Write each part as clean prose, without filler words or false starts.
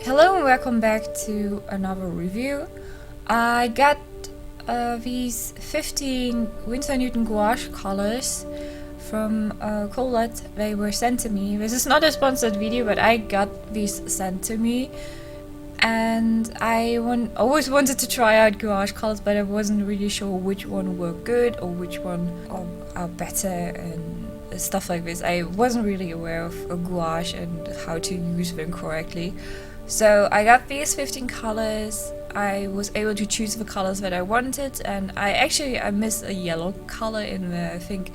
Hello and welcome back to another review. I got these 15 Winsor Gouache Colours from TILLITH. They were sent to me. This is not a sponsored video, but I got these sent to me. And I always wanted to try out gouache colors, but I wasn't really sure which one were good or which one are better and stuff like this. I wasn't really aware of a gouache and how to use them correctly. So I got these 15 colors. I was able to choose the colors that I wanted, and I missed a yellow color in there. I think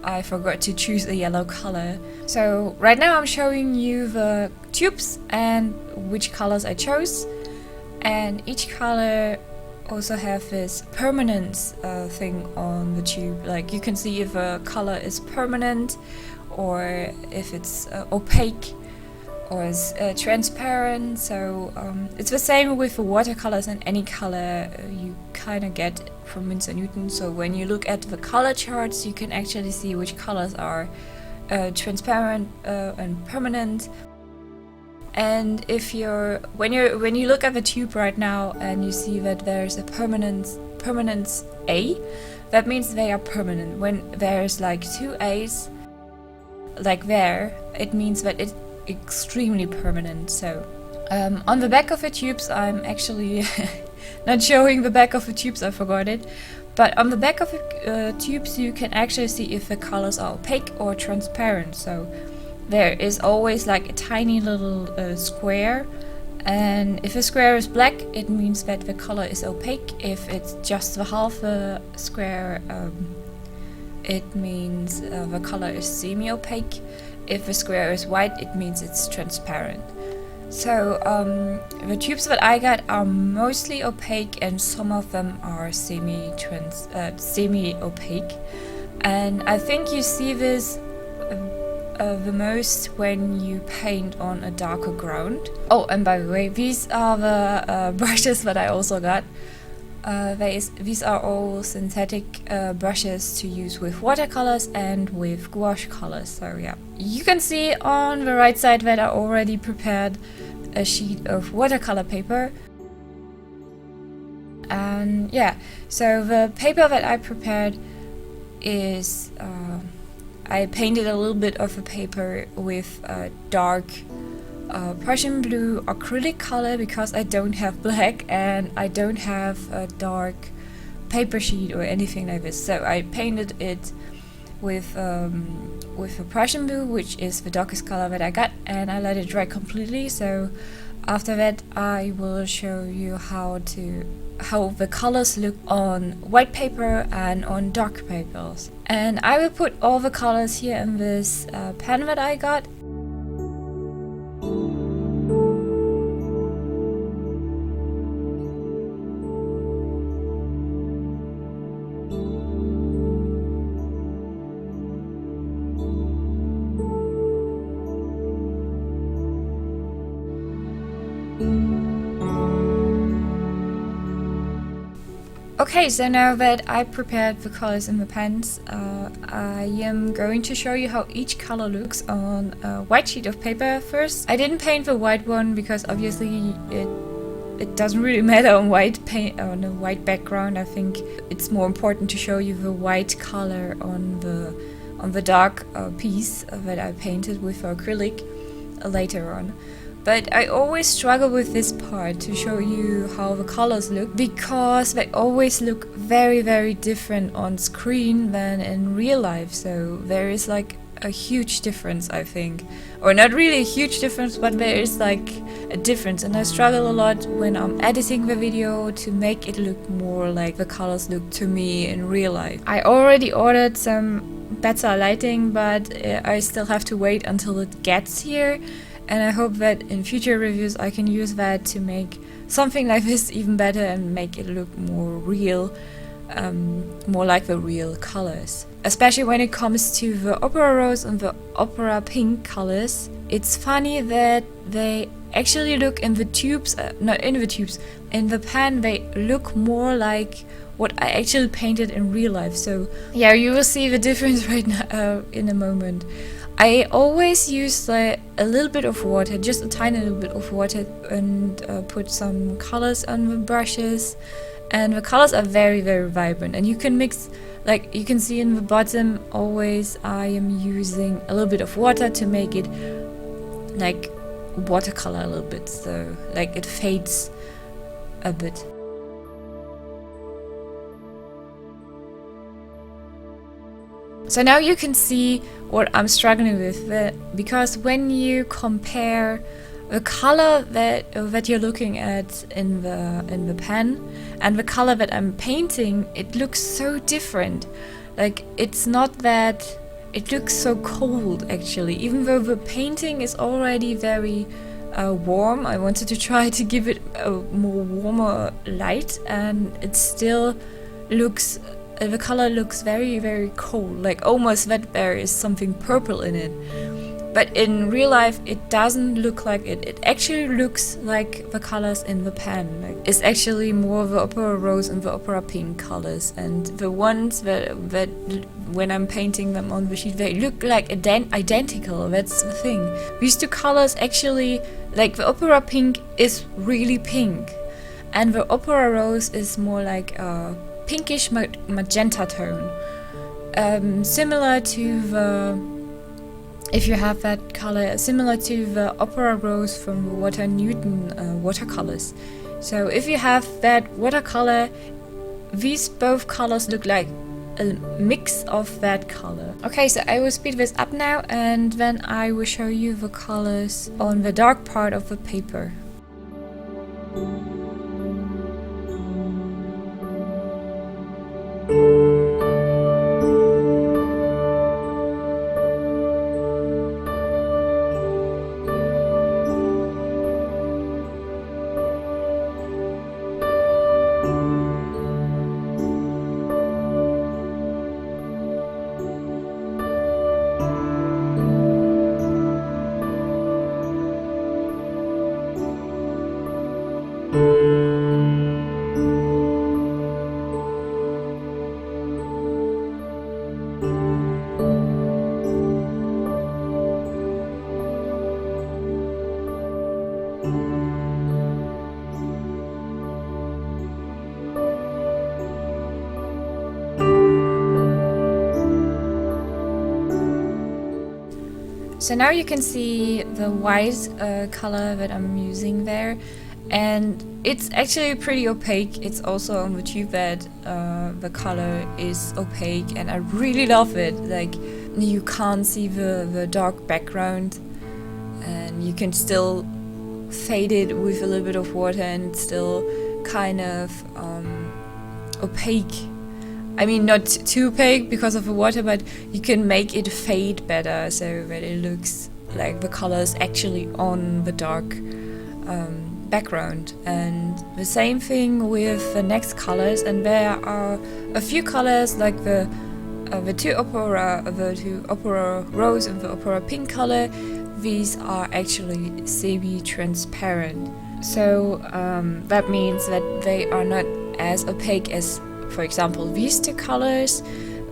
I forgot to choose a yellow color. So right now I'm showing you the tubes and which colors I chose, and each color also have this permanence thing on the tube. Like you can see if a color is permanent or if it's opaque or is transparent. So it's the same with the watercolors, and any color you kind of get from Winsor. So when you look at the color charts, you can actually see which colors are transparent and permanent. And if when you look at the tube right now and you see that there's a permanence A, that means they are permanent. When there's like two A's like there, it means that it's extremely permanent. So on the back of the tubes, I'm actually not showing the back of the tubes, I forgot it. But on the back of the tubes you can actually see if the colors are opaque or transparent. So there is always like a tiny little square, and if a square is black, it means that the color is opaque. If it's just the half a square, it means the color is semi-opaque. If the square is white, it means it's transparent. So the tubes that I got are mostly opaque, and some of them are semi-opaque. And I think you see this the most when you paint on a darker ground. Oh, and by the way, these are the brushes that I also got. These are all synthetic brushes to use with watercolors and with gouache colors. So yeah, you can see on the right side that I already prepared a sheet of watercolor paper. And yeah, so the paper that I prepared is I painted a little bit of the paper with a dark Prussian blue acrylic color because I don't have black and I don't have a dark paper sheet or anything like this. So I painted it with a Prussian blue, which is the darkest color that I got, and I let it dry completely. So after that I will show you how the colors look on white paper and on dark papers. And I will put all the colors here in this pen that I got. Okay, so now that I prepared the colors in the pens, I am going to show you how each color looks on a white sheet of paper first. I didn't paint the white one because obviously it doesn't really matter on white paint on a white background. I think it's more important to show you the white color on the dark piece that I painted with acrylic later on. But I always struggle with this part to show you how the colors look, because they always look very, very different on screen than in real life. So there is like a huge difference, I think. Or not really a huge difference, but there is like a difference. And I struggle a lot when I'm editing the video to make it look more like the colors look to me in real life. I already ordered some better lighting, but I still have to wait until it gets here. And I hope that in future reviews I can use that to make something like this even better and make it look more real, more like the real colors. Especially when it comes to the opera rose and the opera pink colors. It's funny that they actually look in the tubes, not in the tubes, in the pen they look more like what I actually painted in real life. So yeah, you will see the difference right now in a moment. I always use a little bit of water, just a tiny little bit of water, and put some colors on the brushes. And the colors are very, very vibrant, and you can mix, like you can see in the bottom, always I am using a little bit of water to make it like watercolor a little bit, so like it fades a bit. So now you can see what I'm struggling with, because when you compare the color that you're looking at in the pen and the color that I'm painting, it looks so different. Like, it's not that it looks so cold actually, even though the painting is already very warm. I wanted to try to give it a more warmer light, and it still looks, the color looks very, very cold, like almost that there is something purple in it. But in real life, it doesn't look like it. It actually looks like the colors in the pen. Like, it's actually more the opera rose and the opera pink colors. And the ones that when I'm painting them on the sheet, they look like identical. That's the thing. These two colors actually, like the opera pink is really pink, and the opera rose is more like a pinkish magenta tone, similar to the. If you have that color, similar to the opera rose from the Walter Newton watercolors. So if you have that watercolor, these both colors look like a mix of that color. Okay, so I will speed this up now, and then I will show you the colors on the dark part of the paper. So now you can see the white color that I'm using there, and it's actually pretty opaque. It's also on the tube that the color is opaque, and I really love it. Like, you can't see the dark background, and you can still fade it with a little bit of water, and it's still kind of opaque. I mean, not too opaque because of the water, but you can make it fade better so that it looks like the colors actually on the dark background. And the same thing with the next colors, and there are a few colors like the two opera rose and the opera pink color. These are actually semi-transparent, so that means that they are not as opaque as, for example, these two colors.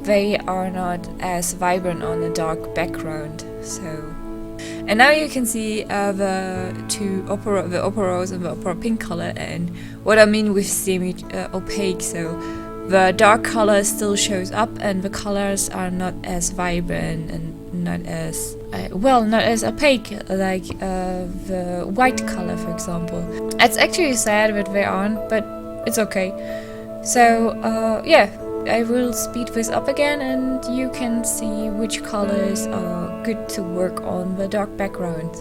They are not as vibrant on a dark background. So, and now you can see the opera rose and the opera pink color, and what I mean with semi-opaque. So the dark color still shows up, and the colors are not as vibrant and not as not as opaque like the white color, for example. It's actually sad that they aren't, but it's okay. So yeah, I will speed this up again, and you can see which colors are good to work on the dark background.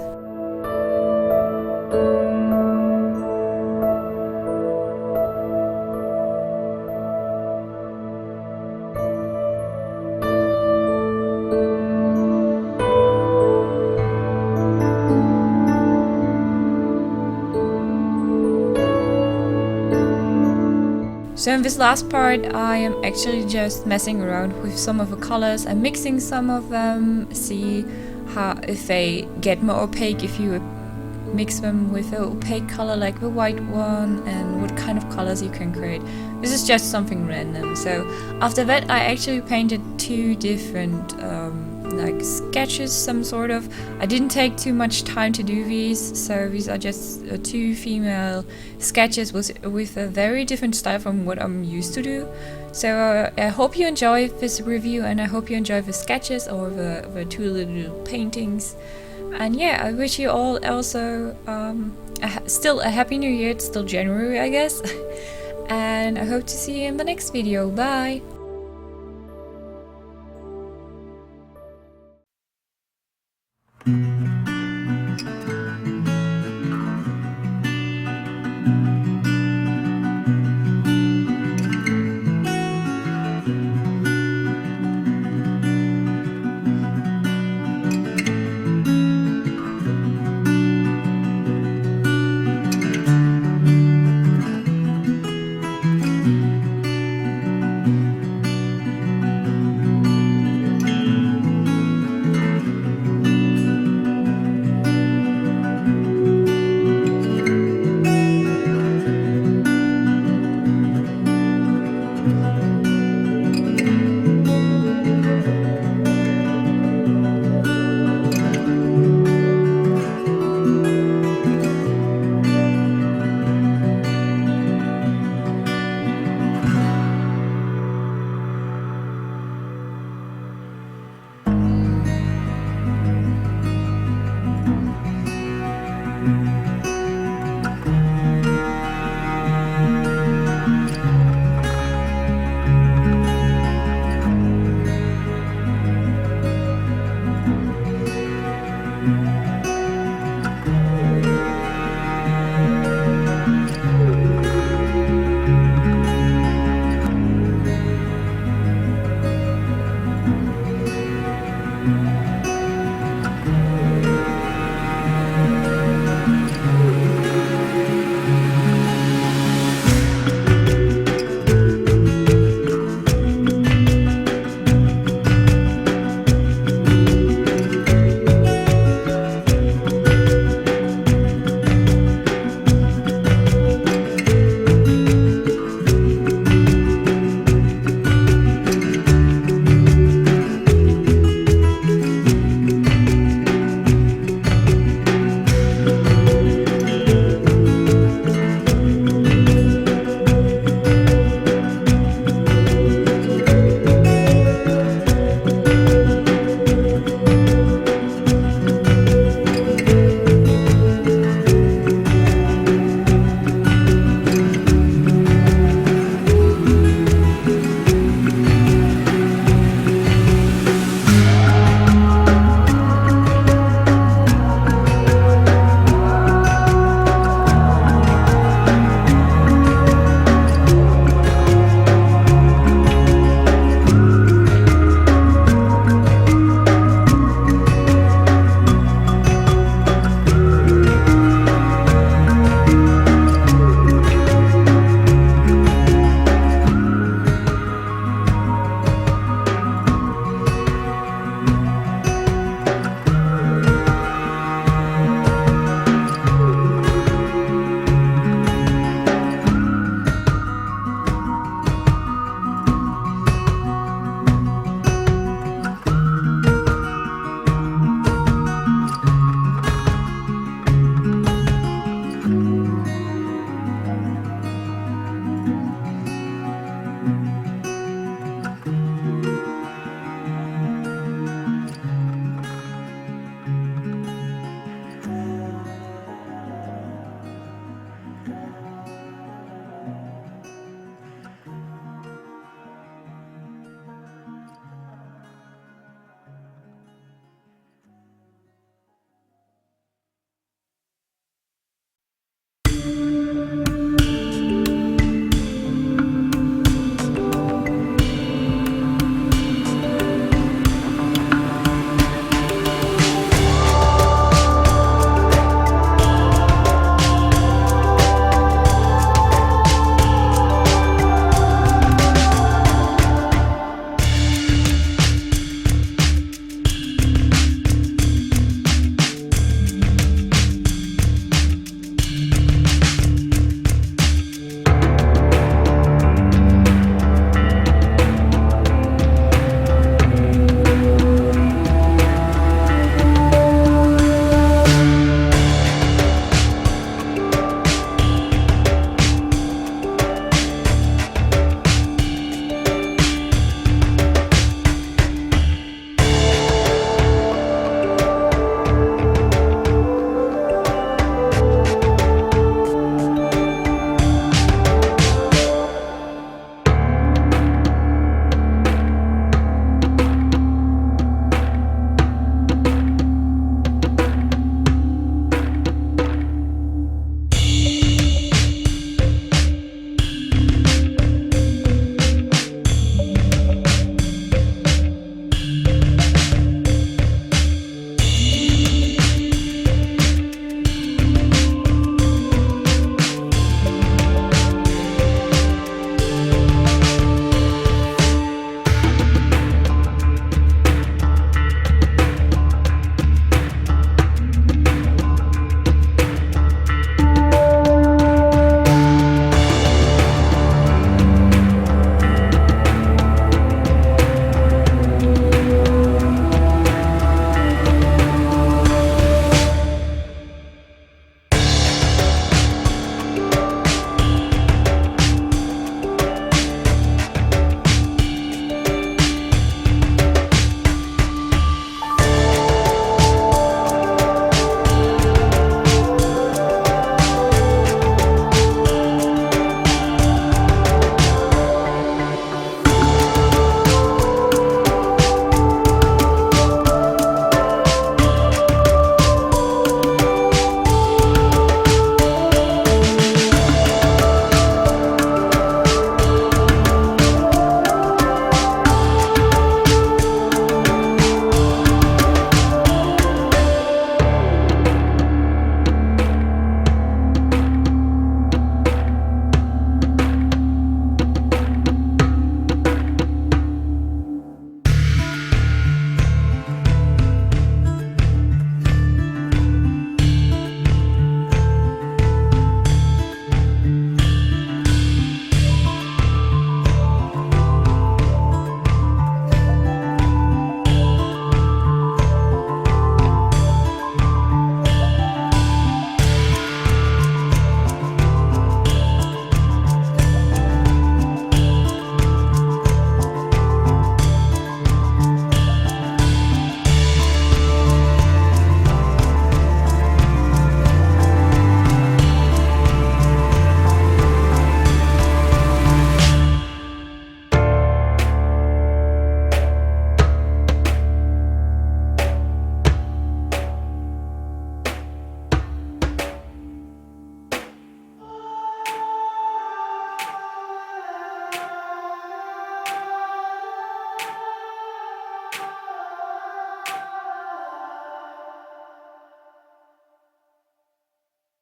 So in this last part, I am actually just messing around with some of the colors. I'm mixing some of them, see if they get more opaque, if you mix them with an opaque color like the white one, and what kind of colors you can create. This is just something random. So after that, I actually painted two different like sketches, some sort of. I didn't take too much time to do these, so these are just two female sketches with a very different style from what I'm used to do. So I hope you enjoyed this review, and I hope you enjoyed the sketches or the two little paintings. And yeah, I wish you all also still a happy new year. It's still January, I guess. And I hope to see you in the next video. Bye!